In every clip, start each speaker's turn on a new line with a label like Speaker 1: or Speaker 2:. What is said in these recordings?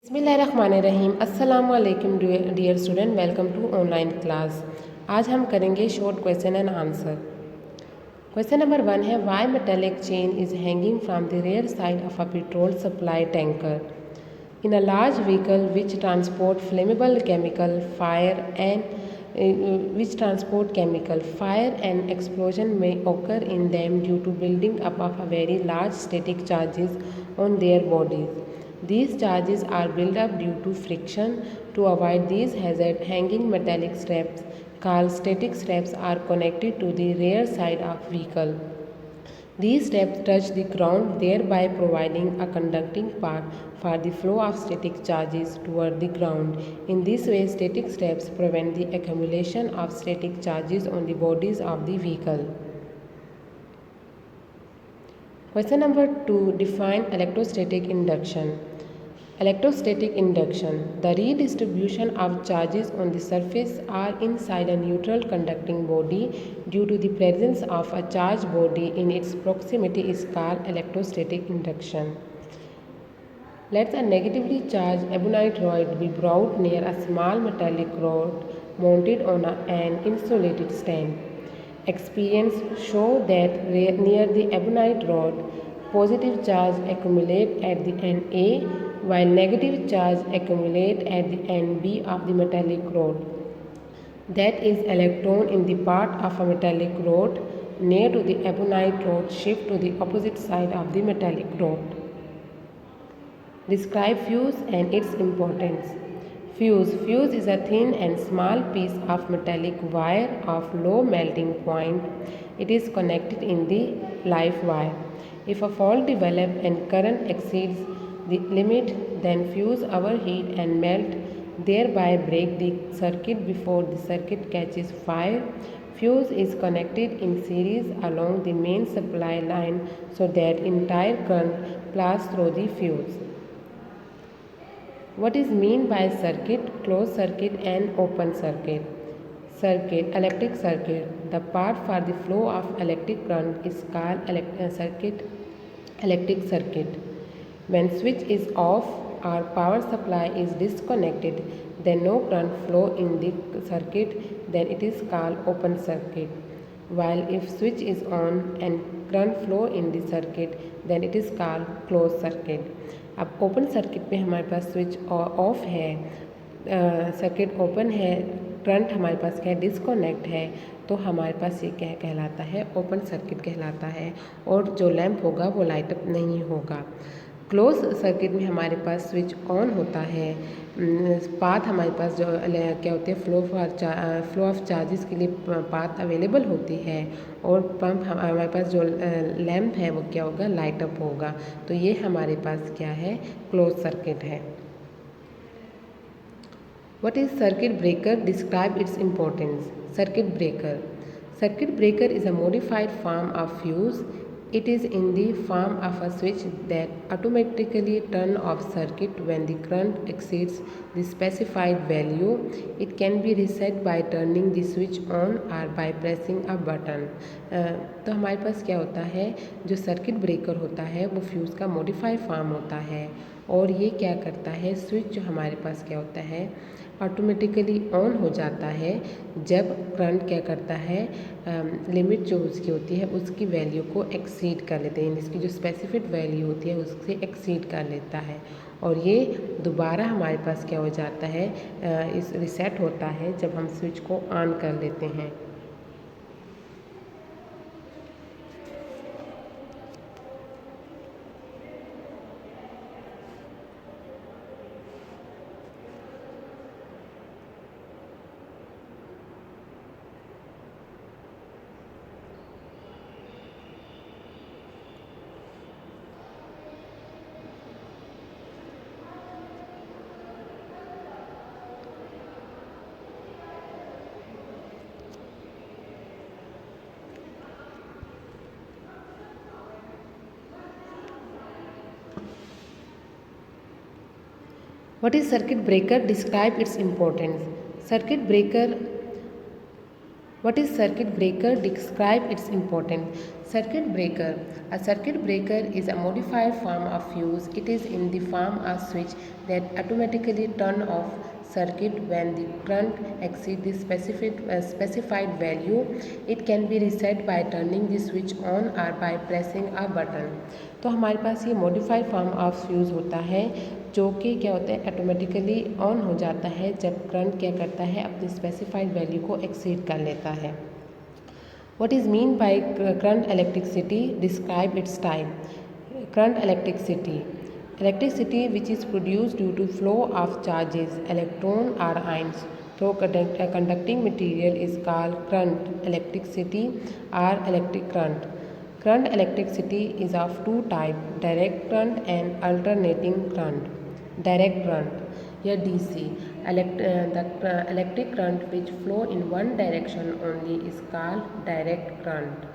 Speaker 1: बिस्मिल्लाहिर्रहमानिर्रहीम। अस्सलाम वालेकुम dear student, welcome to online class. आज हम करेंगे short question and answer. Question number 1 है, why metallic chain is hanging from the rear side of a petrol supply tanker in a large vehicle which transport flammable chemical fire and explosion may occur in them due to building up of a very large static charges on their bodies. These charges are built up due to friction. To avoid these hazards, hanging metallic straps called static straps are connected to the rear side of vehicle. These straps touch the ground, thereby providing a conducting path for the flow of static charges toward the ground. In this way, static straps prevent the accumulation of static charges on the bodies of the vehicle. Question number 2. Define electrostatic induction. Electrostatic induction. The redistribution of charges on the surface or inside a neutral conducting body due to the presence of a charged body in its proximity is called electrostatic induction. Let a negatively charged ebonite rod be brought near a small metallic rod mounted on an insulated stand. Experience show that near the ebonite rod, positive charge accumulate at the end A, while negative charge accumulate at the end B of the metallic rod. That is, electron in the part of a metallic rod near to the ebonite rod shift to the opposite side of the metallic rod. Describe fuse and its importance. Fuse is a thin and small piece of metallic wire of low melting point. It is connected in the live wire. If a fault develops and current exceeds the limit, then fuse overheat and melt, thereby break the circuit before the circuit catches fire. Fuse is connected in series along the main supply line so that entire current passes through the fuse. What is meant by circuit, closed circuit and open circuit? Circuit, electric circuit. The path for the flow of electric current is called electric circuit. When switch is off or power supply is disconnected, then no current flow in the circuit, then it is called open circuit. While if switch is on and current flow in the circuit, then it is called closed circuit. अब open circuit में हमारे पास switch off है, circuit open है, current हमारे पास क्या है, disconnect है, तो हमारे पास ये क्या कहलाता है, ओपन सर्किट कहलाता है और जो लैंप होगा वो लाइट अप नहीं होगा। क्लोज सर्किट में हमारे पास स्विच ऑन होता है, पाथ हमारे पास जो क्या होते हैं, फ्लो ऑफ चार्जेस के लिए पाथ अवेलेबल होती है और पंप हमारे पास जो लैंप है वो क्या होगा, लाइट अप होगा। तो ये हमारे पास क्या है, क्लोज सर्किट है। What is circuit breaker? Describe its importance. Circuit breaker. Circuit breaker is a modified form of fuse. It is in the form of a switch that automatically turns off circuit when the current exceeds the specified value. It can be reset by turning the switch on or by pressing a button. तो हमारे पास क्या होता है, जो circuit breaker होता है वो फ्यूज़ का मॉडिफाइड फॉर्म होता है और ये क्या करता है, स्विच जो हमारे पास क्या होता है, ऑटोमेटिकली ऑन हो जाता है जब करंट क्या करता है, लिमिट जो उसकी होती है उसकी वैल्यू को एक्सीड कर लेते हैं, इसकी जो स्पेसिफिक वैल्यू होती है उससे एक्सीड कर लेता है और ये दोबारा हमारे पास क्या हो जाता है, इस रिसेट होता है जब हम स्विच को ऑन कर लेते हैं। What is circuit breaker? Describe its importance. Circuit breaker What is circuit breaker? Describe its importance. Circuit breaker. A circuit breaker is a modified form of fuse. It is in the form of switch that automatically turn off circuit when the current exceeds the specified value. It can be reset by turning the switch on or by pressing a button. तो हमारे पास ये modified form of fuse होता है जो कि क्या होता है ऑटोमेटिकली ऑन हो जाता है जब करंट क्या करता है अपनी स्पेसिफाइड वैल्यू को एक्सीड कर लेता है। What is mean by current electricity? Describe its type. Current electricity. Electricity which is produced due to flow of charges, electron or ions through conducting material is called current electricity or electric current. Current electricity is of two types, direct current and alternating current. Direct current या DC. The electric current which flow in one direction only is called direct current.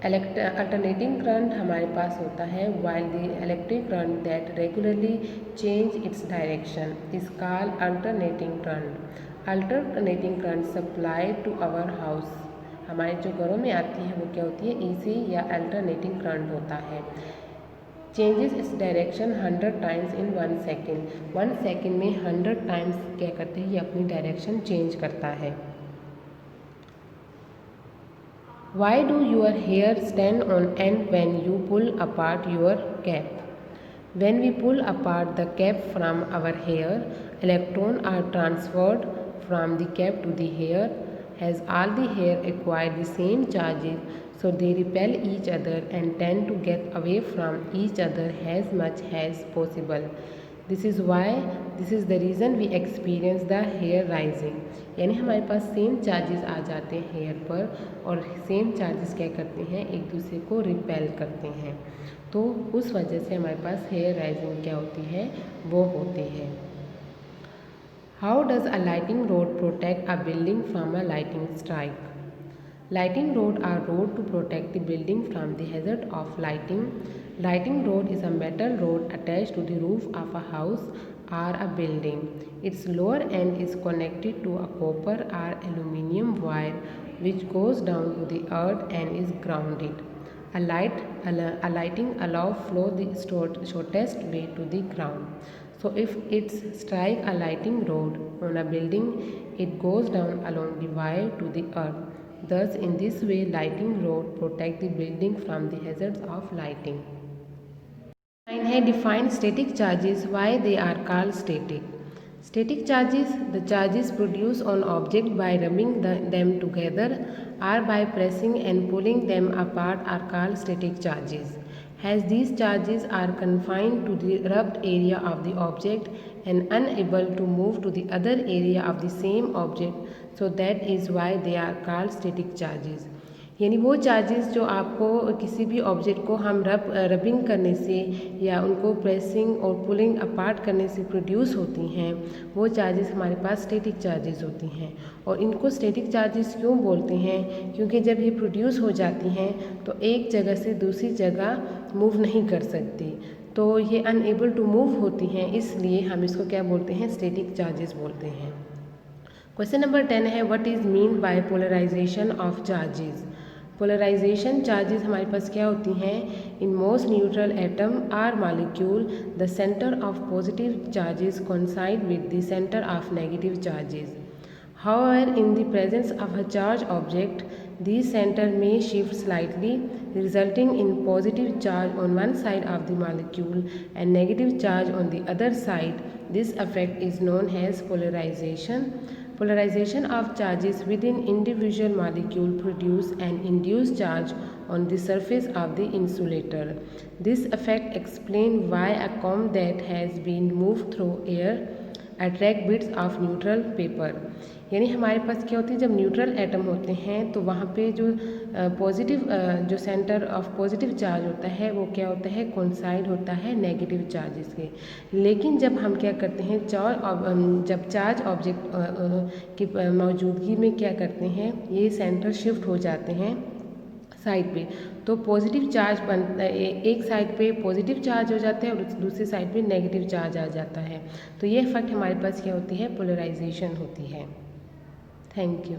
Speaker 1: Alternating current हमारे पास होता है while the electric current that regularly change its direction is called alternating current. Alternating current supplied to our house हमारे जो घरों में आती है वो क्या होती है AC या अल्टरनेटिंग करंट होता है। Changes its direction 100 times in 1 second. 1 second में 100 टाइम्स क्या करते हैं ये अपनी डायरेक्शन चेंज करता है। Why do your hair stand on end when you pull apart your cap? When we pull apart the cap from our hair, electrons are transferred from the cap to the hair. As all the hair acquire the same charges, so they repel each other and tend to get away from each other as much as possible. This is the reason we experience the hair rising. यानी हमारे पास same charges आ जाते हैं hair पर और same charges क्या करते हैं एक दूसरे को रिपेल करते हैं, तो उस वजह से हमारे पास हेयर राइजिंग क्या होती है वो होती है। How does a lighting road protect a building from a lighting strike? Lighting rods are rods to protect the building from the hazard of lighting. Lighting rod is a metal rod attached to the roof of a house or a building. Its lower end is connected to a copper or aluminium wire which goes down to the earth and is grounded. A lighting allows flow the shortest way to the ground. So if it strike a lighting rod on a building, it goes down along the wire to the earth. Thus, in this way, lighting rod protect the building from the hazards of lighting. 9 है define static charges. Why they are called static? Static charges, the charges produced on object by rubbing them together or by pressing and pulling them apart are called static charges. As these charges are confined to the rubbed area of the object and unable to move to the other area of the same object, so that is why they are called static charges. यानी वो charges जो आपको किसी भी object को हम rubbing करने से या उनको प्रेसिंग और पुलिंग अपार्ट करने से प्रोड्यूस होती हैं वो चार्जेस हमारे पास स्टैटिक चार्जेस होती हैं। और इनको स्टैटिक चार्जेस क्यों बोलते हैं? क्योंकि जब ये प्रोड्यूस हो जाती हैं तो एक जगह से दूसरी जगह मूव नहीं कर सकती, तो ये अनएबल टू मूव होती हैं, इसलिए हम इसको क्या बोलते हैं? स्टैटिक चार्जेस बोलते हैं। क्वेश्चन नंबर 10 है what is mean by polarisation of charges? Polarisation charges हमारे पास क्या होती हैं? In most neutral atom or molecule the centre of positive charges coincide with the centre of negative charges. However, in the presence of a charged object, these center may shift slightly, resulting in positive charge on one side of the molecule and negative charge on the other side. This effect is known as polarization. Polarization of charges within individual molecule produce an induced charge on the surface of the insulator. This effect explains why a comb that has been moved through air attract bits of neutral paper. यानी हमारे पास क्या होती है जब neutral atom होते हैं तो वहाँ पे जो पॉजिटिव जो सेंटर ऑफ पॉजिटिव चार्ज होता है वो क्या होता है? कोइंसाइड होता है नेगेटिव चार्जेस के। लेकिन जब हम क्या करते हैं जब चार्ज ऑब्जेक्ट की मौजूदगी में क्या करते हैं ये सेंटर शिफ्ट हो जाते हैं साइड पे, तो पॉजिटिव चार्ज एक साइड पे पॉजिटिव चार्ज हो जाता है और दूसरी साइड पे नेगेटिव चार्ज आ जाता है, तो ये इफेक्ट हमारे पास क्या होती है? पोलराइजेशन होती है। Thank you.